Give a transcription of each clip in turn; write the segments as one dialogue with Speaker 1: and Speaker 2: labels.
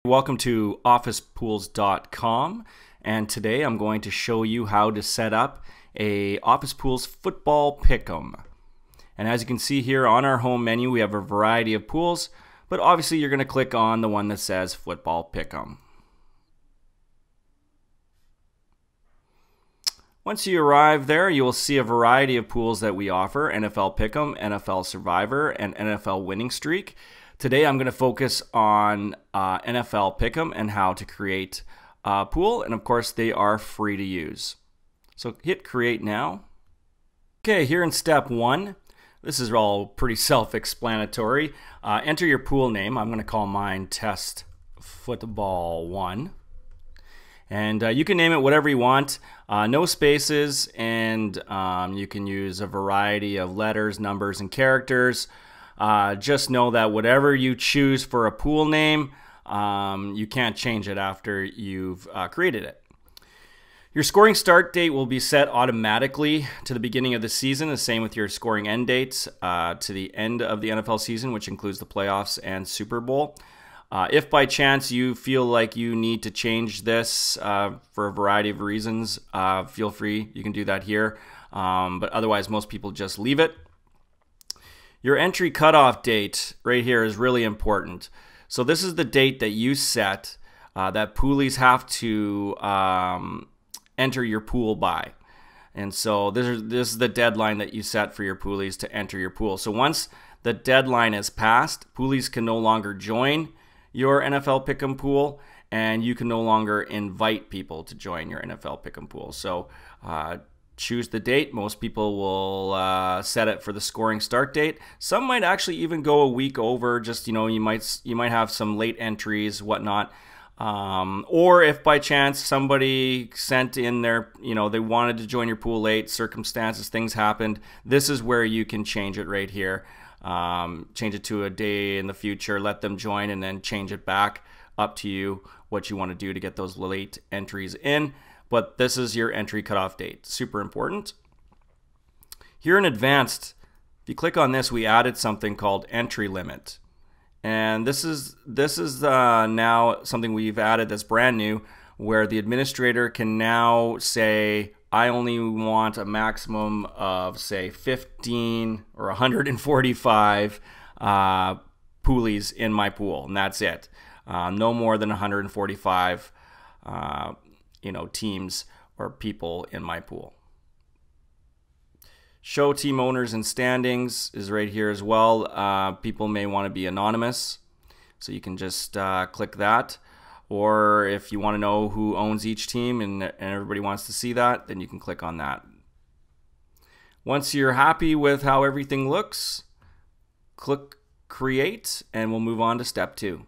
Speaker 1: Welcome to Officepools.com, and today I'm going to show you how to set up a Office Pools football pick'em. And as you can see here on our home menu, we have a variety of pools, but obviously you're going to click on the one that says football pick'em. Once you arrive there, you will see a variety of pools that we offer: NFL Pick'em, NFL Survivor, and NFL Winning Streak. Today I'm going to focus on NFL Pick'em and how to create a pool, and of course they are free to use. So hit create now. Okay, here in step 1, this is all pretty self-explanatory. Enter your pool name. I'm going to call mine Test Football 1. And you can name it whatever you want, no spaces, and you can use a variety of letters, numbers, and characters. Just know that whatever you choose for a pool name, you can't change it after you've created it. Your scoring start date will be set automatically to the beginning of the season, the same with your scoring end dates to the end of the NFL season, which includes the playoffs and Super Bowl. If by chance you feel like you need to change this for a variety of reasons, feel free. You can do that here. But otherwise, most people just leave it. Your entry cutoff date right here is really important. So this is the date that you set that poolies have to enter your pool by. And so this is the deadline that you set for your poolies to enter your pool. So once the deadline is passed, poolies can no longer join your NFL Pick'em pool, and you can no longer invite people to join your NFL Pick'em pool. So choose the date. Most people will set it for the scoring start date. Some might actually even go a week over. Just, you know, you might have some late entries, whatnot. Or if by chance somebody sent in their, they wanted to join your pool late, circumstances, things happened, this is where you can change it right here. Change it to a day in the future, let them join, and then change it back. Up to you what you want to do to get those late entries in. But this is your entry cutoff date. Super important. Here in advanced, if you click on this, we added something called entry limit. And this is now something we've added that's brand new, where the administrator can now say, I only want a maximum of, say, 15 or 145 poolies in my pool, and that's it. No more than 145 teams or people in my pool. Show team owners and standings is right here as well. People may want to be anonymous, so you can just click that. Or if you want to know who owns each team and everybody wants to see that, then you can click on that. Once you're happy with how everything looks, click create, and we'll move on to step 2.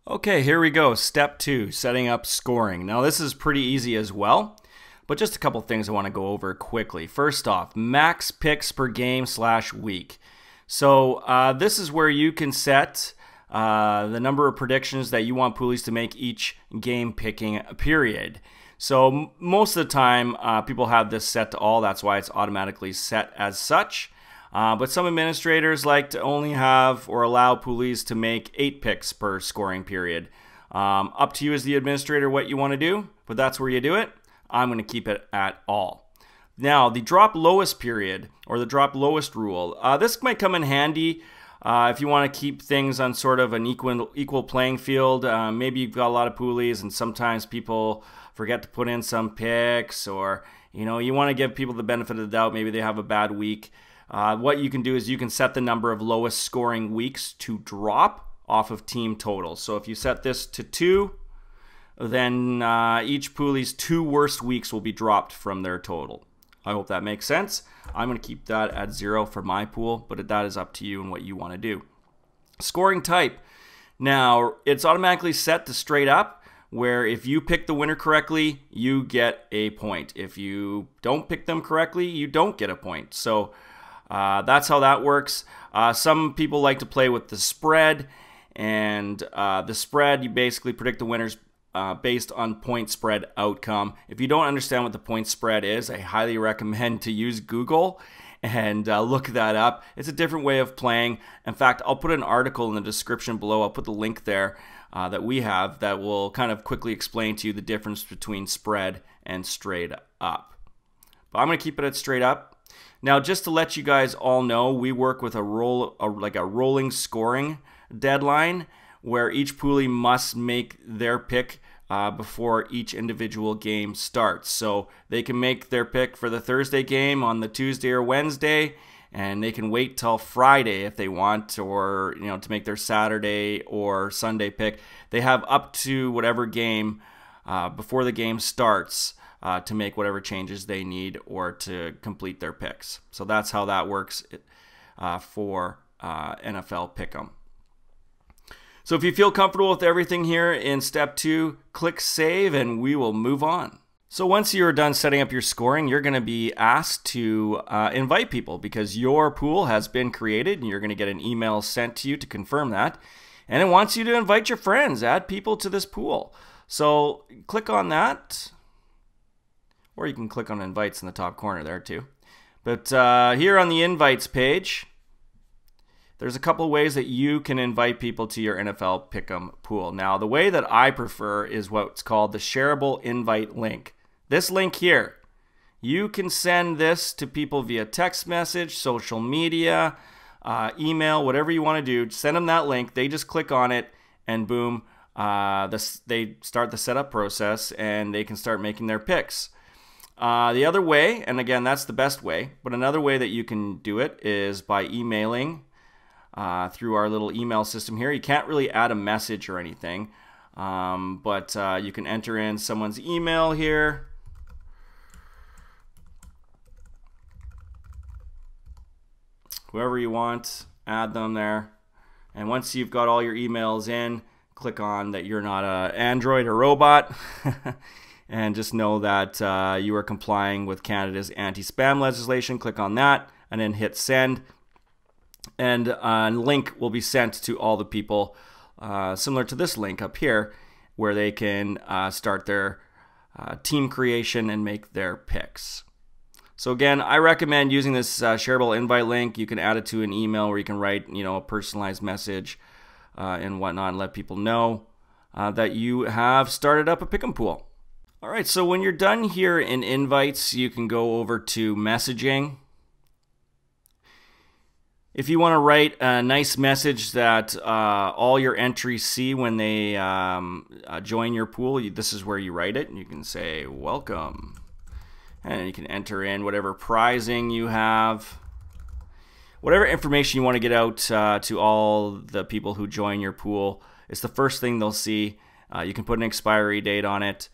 Speaker 1: Okay, here we go. Step 2, setting up scoring. Now this is pretty easy as well, but just a couple things I want to go over quickly. First off, max picks per game/week. So this is where you can set the number of predictions that you want poolies to make each game picking period. So most of the time people have this set to all. That's why it's automatically set as such. But some administrators like to only have or allow poolies to make 8 picks per scoring period. Up to you as the administrator what you want to do, but that's where you do it. I'm going to keep it at all. Now, the drop lowest period, or the drop lowest rule, this might come in handy if you want to keep things on sort of an equal playing field. Maybe you've got a lot of poolies and sometimes people forget to put in some picks, or you want to give people the benefit of the doubt. Maybe they have a bad week. What you can do is you can set the number of lowest scoring weeks to drop off of team totals. So if you set this to 2, then each poolie's 2 worst weeks will be dropped from their total. I hope that makes sense. I'm going to keep that at 0 for my pool, but that is up to you and what you want to do. Scoring type. Now, it's automatically set to straight up, where if you pick the winner correctly, you get a point. If you don't pick them correctly, you don't get a point. So that's how that works. Some people like to play with the spread, and the spread, you basically predict the winners based on point spread outcome. If you don't understand what the point spread is, I highly recommend to use Google and look that up. It's a different way of playing. In fact, I'll put an article in the description below. I'll put the link there that we have that will kind of quickly explain to you the difference between spread and straight up. But I'm going to keep it at straight up. Now, just to let you guys all know, we work with like a rolling scoring deadline where each poolie must make their pick before each individual game starts. So they can make their pick for the Thursday game on the Tuesday or Wednesday, and they can wait till Friday if they want, or to make their Saturday or Sunday pick. They have up to whatever game before the game starts to make whatever changes they need or to complete their picks. So that's how that works for NFL Pick'em. So if you feel comfortable with everything here in step 2, click save and we will move on. So once you're done setting up your scoring, you're going to be asked to invite people because your pool has been created and you're going to get an email sent to you to confirm that. And it wants you to invite your friends, add people to this pool. So click on that, or you can click on invites in the top corner there too. But here on the invites page, there's a couple of ways that you can invite people to your NFL Pick'em pool. Now, the way that I prefer is what's called the shareable invite link. This link here, you can send this to people via text message, social media, email, whatever you want to do. Send them that link. They just click on it, and boom, they start the setup process, and they can start making their picks. The other way, and again, that's the best way, but another way that you can do it is by emailing through our little email system here. You can't really add a message or anything, but you can enter in someone's email here. Whoever you want, add them there. And once you've got all your emails in, click on that you're not an android or robot. And just know that you are complying with Canada's anti-spam legislation. Click on that and then hit send. And a link will be sent to all the people similar to this link up here where they can start their team creation and make their picks. So again, I recommend using this shareable invite link. You can add it to an email where you can write a personalized message and whatnot and let people know that you have started up a Pick'em pool. All right, so when you're done here in invites, you can go over to messaging. If you want to write a nice message that all your entries see when they join your pool, this is where you write it. You can say, welcome. And you can enter in whatever prizing you have. Whatever information you want to get out to all the people who join your pool. It's the first thing they'll see. You can put an expiry date on it.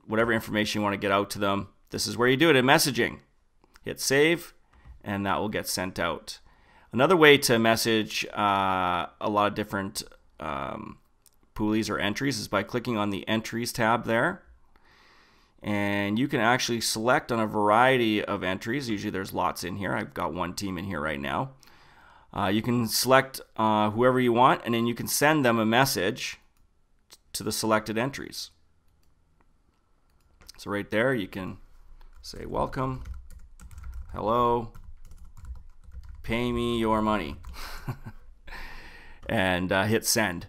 Speaker 1: Whatever information you want to get out to them, this is where you do it in messaging. Hit save, and that will get sent out. Another way to message a lot of different poolies or entries is by clicking on the entries tab there. And you can actually select on a variety of entries. Usually there's lots in here. I've got one team in here right now. You can select whoever you want, and then you can send them a message to the selected entries. So right there you can say welcome, hello, pay me your money, and hit send.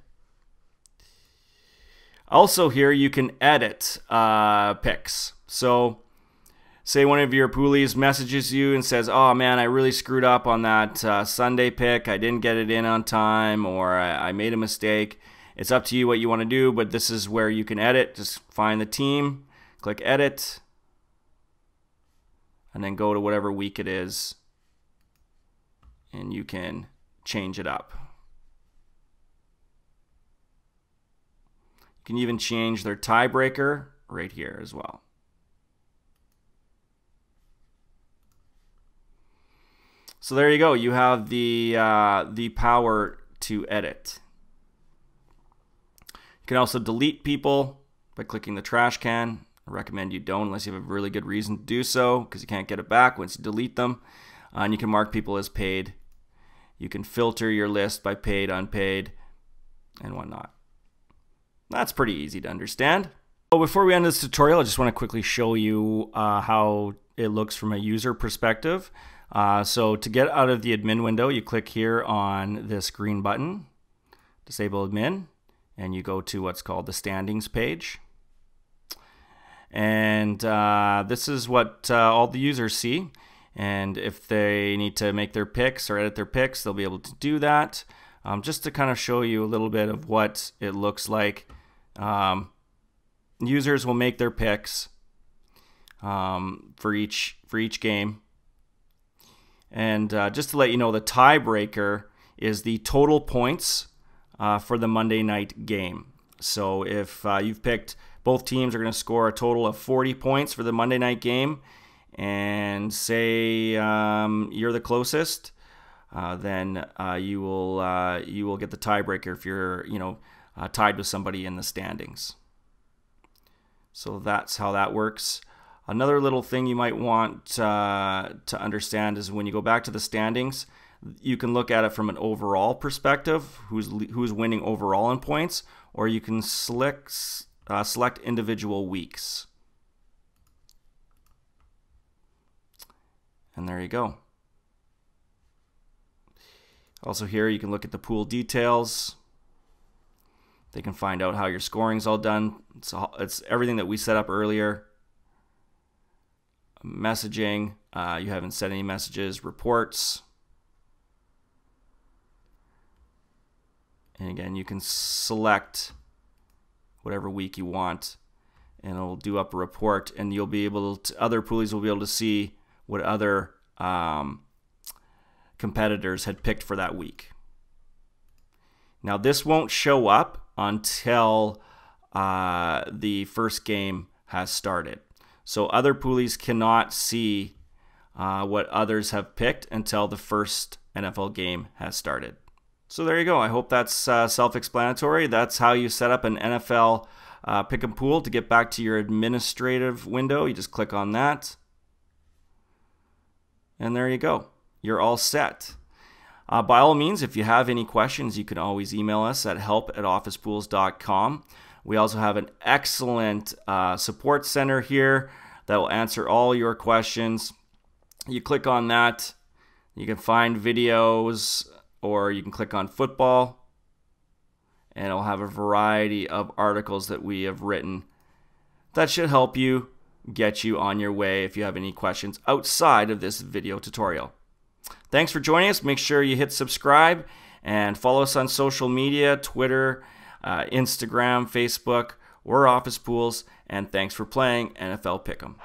Speaker 1: Also here you can edit picks. So say one of your poolies messages you and says, oh man, I really screwed up on that Sunday pick. I didn't get it in on time, or I made a mistake. It's up to you what you want to do, but this is where you can edit. Just find the team, click edit, and then go to whatever week it is, and you can change it up. You can even change their tiebreaker right here as well. So there you go. You have the power to edit. You can also delete people by clicking the trash can. I recommend you don't unless you have a really good reason to do so, because you can't get it back once you delete them. And you can mark people as paid. You can filter your list by paid, unpaid, and whatnot. That's pretty easy to understand. So before we end this tutorial, I just want to quickly show you how it looks from a user perspective. So to get out of the admin window, you click here on this green button, disable admin, and you go to what's called the standings page. And this is what all the users see. And if they need to make their picks or edit their picks, they'll be able to do that. Just to kind of show you a little bit of what it looks like. Users will make their picks for each game. And just to let you know, the tiebreaker is the total points for the Monday night game. So if you've picked both teams are going to score a total of 40 points for the Monday night game, and say you're the closest, then you will get the tiebreaker if you're tied with somebody in the standings. So that's how that works. Another little thing you might want to understand is when you go back to the standings, you can look at it from an overall perspective, who's winning overall in points, or you can select individual weeks. And there you go. Also here you can look at the pool details. They can find out how your scoring's all done. It's everything that we set up earlier. Messaging, you haven't sent any messages, reports. And again, you can select whatever week you want, and it'll do up a report, and you'll be able to, other poolies will be able to see what other competitors had picked for that week. Now this won't show up until the first game has started. So other poolies cannot see what others have picked until the first NFL game has started. So there you go. I hope that's self-explanatory. That's how you set up an NFL pick'em pool. To get back to your administrative window, you just click on that. And there you go. You're all set. By all means, if you have any questions, you can always email us at help@officepools.com. We also have an excellent support center here that will answer all your questions. You click on that, you can find videos, or you can click on football, and it'll have a variety of articles that we have written that should help you get you on your way if you have any questions outside of this video tutorial. Thanks for joining us. Make sure you hit subscribe and follow us on social media, Twitter, Instagram, Facebook. We're Office Pools, and thanks for playing NFL Pick'em.